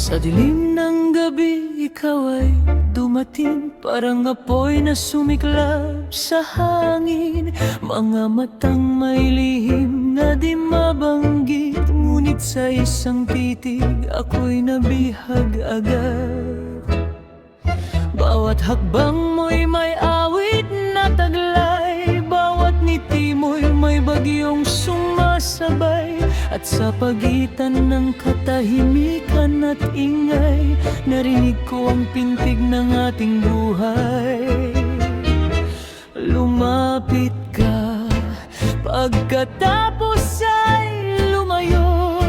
Sa dilim ng gabi, ikaw ay dumating, parang apoy na sumiklab sa hangin. Mga matang may lihim na di mabanggit, ngunit sa isang titig ako'y nabihag agad. Bawat hakbang mo'y may awit na taglay, bawat ngiti mo'y may bagyong sumasabay. At sa pagitan ng katahimikan at ingay, narinig ko ang pintig ng ating buhay. Lumapit ka, pagkatapos ay lumayo,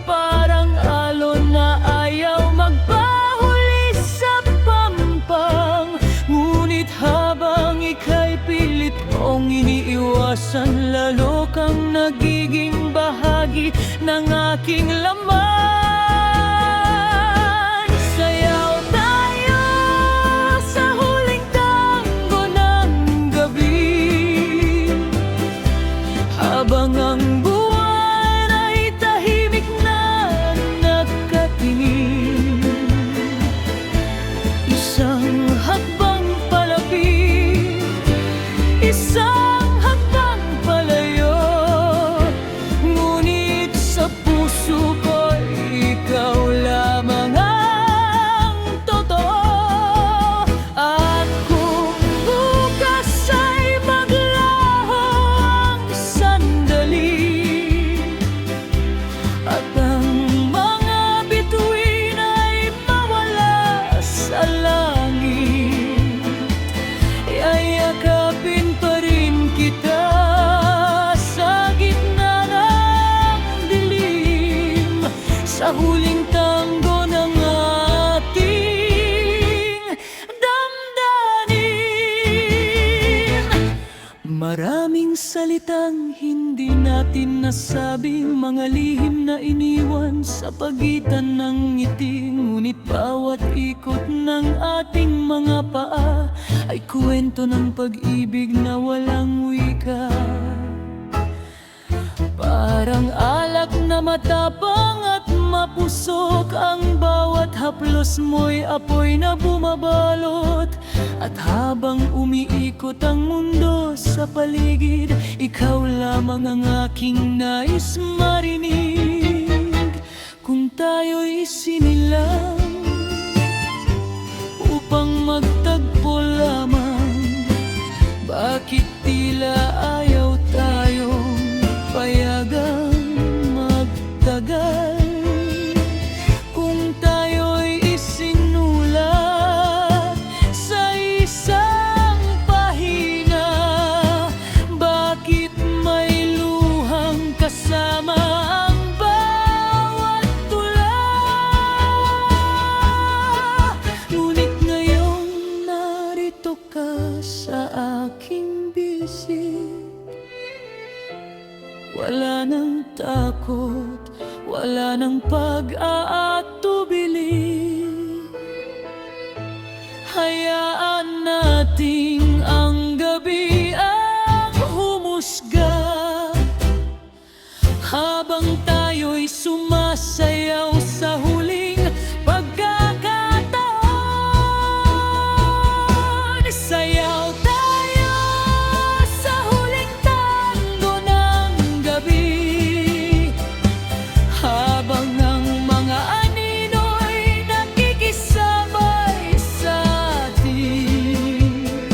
parang alon na ayaw magpahuli sa pampang. Ngunit habang ika'y pilit mong iniiwasan, lalo kang nagiging bahagi ng aking laman. Sayaw tayo sa huling tango ng gabi, habang ang buwan ay tahimik na nakatingin. Isang hakbang palapit, isang hakbang palayo, ngunit sa puso ko'y ikaw lamang ang totoo. At kung bukas ay maglaho ang sandali, at ang mga bituin ay mawala sa langit, yayakapin pa rin kita sa gitna ng dilim, sa huling tango ng ating damdamin. Maraming salitang hindi natin nasabi, mga lihim na iniwan sa pagitan ng ngiti, ngunit bawat ikot ng ating mga paa ay kwento ng pag-ibig na walang wika. Parang alak na matapang at mapusok, ang bawat haplos mo'y apoy na bumabalot. At habang umiikot ang mundo sa paligid, ikaw lamang ang aking nais marinig. Kung tayo'y sinilang upang magtagpo lamang, bakit tila ayaw tayong payagang magtagal? Kung tayo'y isinulat sa isang pahina, bakit may luhang kasama ang bawat tula? Ngunit ngayon narito ka sa aking bisig, wala nang takot, wala nang pag-aatubili. Hayaan nating ang gabi ang humusga, habang tayo'y sumasayaw sa huling pagkakataon. Sayaw tayo sa huling tango ng gabi, habang ang mga anino'y nakikisabay sa atin.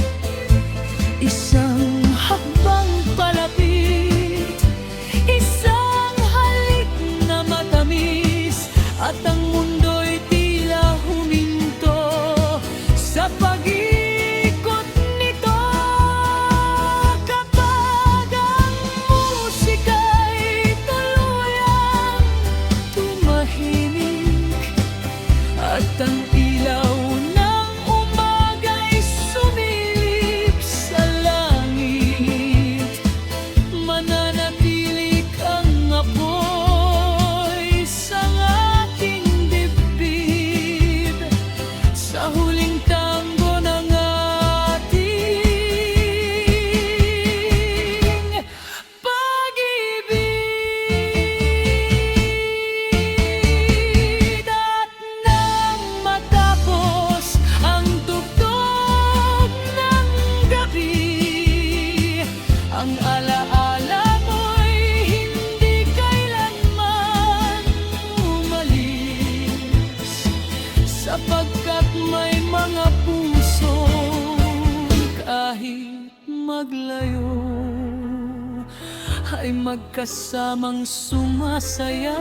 maglayo ay magkasamang sumasaya